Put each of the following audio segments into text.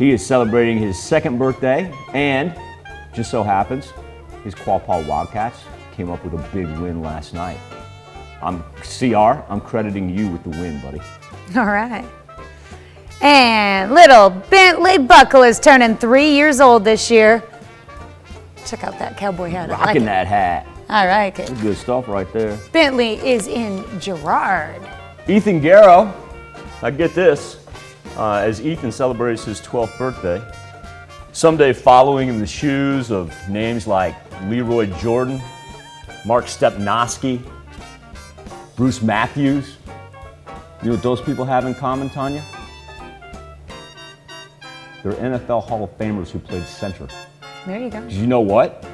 He is celebrating his second birthday, and just so happens, his Quapaw Wildcats came up with a big win last night. CR, I'm crediting you with the win, buddy. All right. And little Bentley Buckle is turning 3 years old this year. Check out that cowboy hat. Rocking that hat. I like it. That's good stuff right there. Bentley is in Girard. Ethan Garrow, I get this, as Ethan celebrates his 12th birthday, someday following in the shoes of names like Leroy Jordan, Mark Stepnoski, Bruce Matthews. You know what those people have in common, Tanya? They're NFL Hall of Famers who played center. There you go. You know what?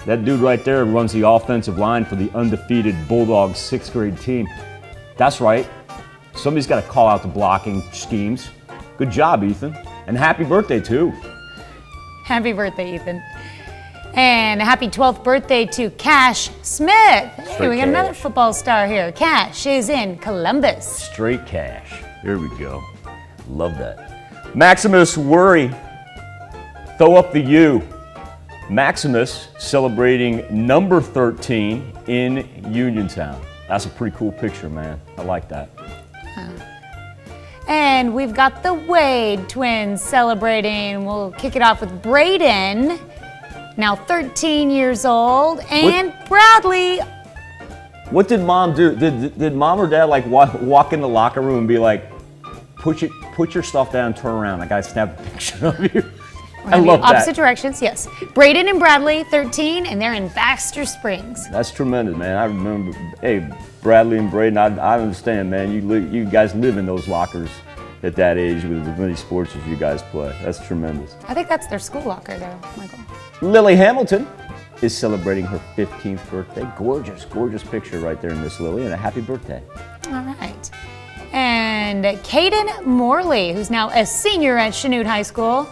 That dude right there runs the offensive line for the undefeated Bulldogs 6th grade team. That's right. Somebody's got to call out the blocking schemes. Good job, Ethan. And happy birthday, too. Happy birthday, Ethan. And a happy 12th birthday to Cash Smith. Hey, we got another football star here. Cash is in Columbus. Straight cash. Here we go. Love that. Maximus Worry. Throw up the U. Maximus celebrating number 13 in Uniontown. That's a pretty cool picture, man. I like that. And we've got the Wade twins celebrating. We'll kick it off with Brayden, now 13 years old, and Bradley. What did mom do? Did mom or dad like walk in the locker room and be like, put your stuff down, turn around. I gotta snap a picture of you. I love that. Opposite directions, yes. Brayden and Bradley, 13, and they're in Baxter Springs. That's tremendous, man. I remember, hey, Bradley and Brayden, I understand, man. You guys live in those lockers at that age with as many sports as you guys play. That's tremendous. I think that's their school locker, though, Michael. Lily Hamilton is celebrating her 15th birthday. Gorgeous, gorgeous picture right there, Miss Lily, and a happy birthday. All right. And Caden Morley, who's now a senior at Chanute High School.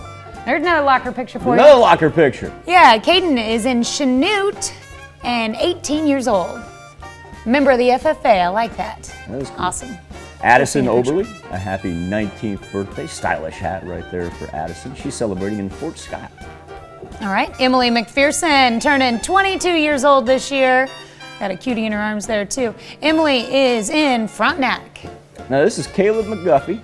There's another locker picture for you. Another locker picture. Yeah, Caden is in Chanute and 18 years old. Member of the FFA, I like that. That is cool. Awesome. Addison Overstreet, a happy 19th birthday. Stylish hat right there for Addison. She's celebrating in Fort Scott. All right, Emily McPherson turning 22 years old this year. Got a cutie in her arms there too. Emily is in Frontenac. Now this is Caleb McGuffey.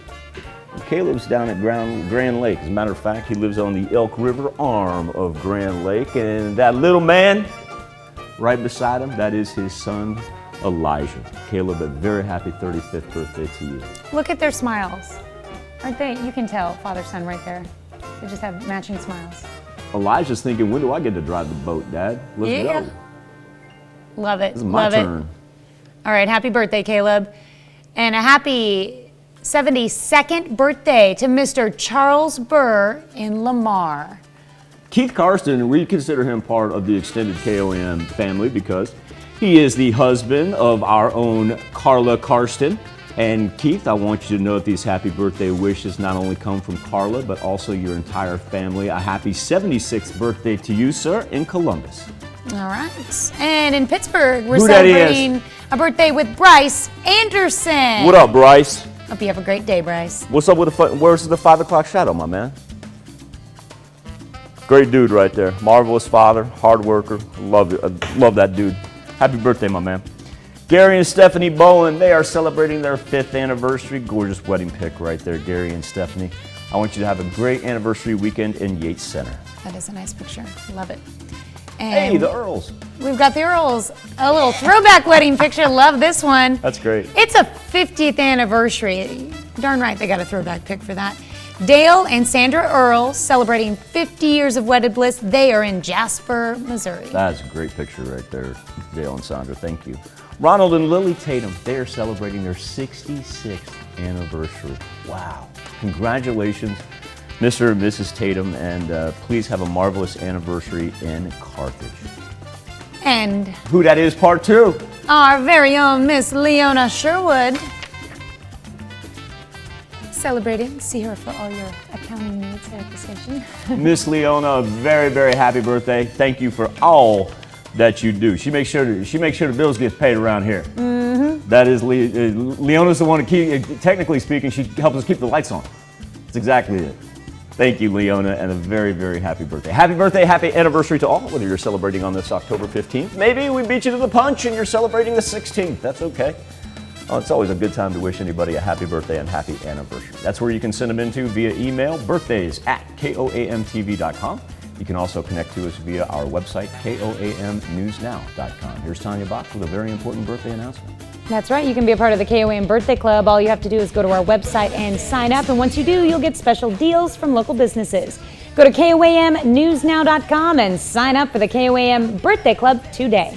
Caleb's down at Grand Lake. As a matter of fact, he lives on the Elk River arm of Grand Lake. And that little man right beside him, that is his son, Elijah. Caleb, a very happy 35th birthday to you. Look at their smiles. Aren't they? You can tell father-son right there. They just have matching smiles. Elijah's thinking, when do I get to drive the boat, Dad? Let's go. Love it. This is my turn. All right, happy birthday, Caleb. And a happy 72nd birthday to Mr. Charles Burr in Lamar. Keith Karsten, we consider him part of the extended KOM family because he is the husband of our own Carla Karsten. And Keith, I want you to know that these happy birthday wishes not only come from Carla, but also your entire family. A happy 76th birthday to you, sir, in Columbus. All right. And in Pittsburgh, we're celebrating a birthday with Bryce Anderson. What up, Bryce? Hope you have a great day, Bryce. What's up with where's the 5 o'clock shadow, my man? Great dude right there. Marvelous father, hard worker. Love that dude. Happy birthday, my man. Gary and Stephanie Bowen, they are celebrating their 5th anniversary. Gorgeous wedding pic right there, Gary and Stephanie. I want you to have a great anniversary weekend in Yates Center. That is a nice picture. Love it. And hey, the Earls. We've got the Earls. A little throwback wedding picture. Love this one. That's great. It's a 50th anniversary. Darn right they got a throwback pic for that. Dale and Sandra Earl celebrating 50 years of wedded bliss. They are in Jasper, Missouri. That's a great picture right there, Dale and Sandra. Thank you. Ronald and Lily Tatum, they are celebrating their 66th anniversary. Wow. Congratulations, Mr. and Mrs. Tatum, and please have a marvelous anniversary in Carthage. And who that is, part 2. Our very own Miss Leona Sherwood. Celebrating. See her for all your accounting needs here at the station. Miss Leona, a very, very happy birthday. Thank you for all that you do. She makes sure the bills get paid around here. Mm-hmm. That is Leona's the one to keep. Technically speaking, she helps us keep the lights on. That's exactly it. Thank you, Leona, and a very, very happy birthday. Happy birthday, happy anniversary to all, whether you're celebrating on this October 15th. Maybe we beat you to the punch and you're celebrating the 16th. That's okay. Oh, it's always a good time to wish anybody a happy birthday and happy anniversary. That's where you can send them into via email, birthdays@koamtv.com. You can also connect to us via our website, koamnewsnow.com. Here's Tanya Bach with a very important birthday announcement. That's right. You can be a part of the KOAM Birthday Club. All you have to do is go to our website and sign up. And once you do, you'll get special deals from local businesses. Go to koamnewsnow.com and sign up for the KOAM Birthday Club today.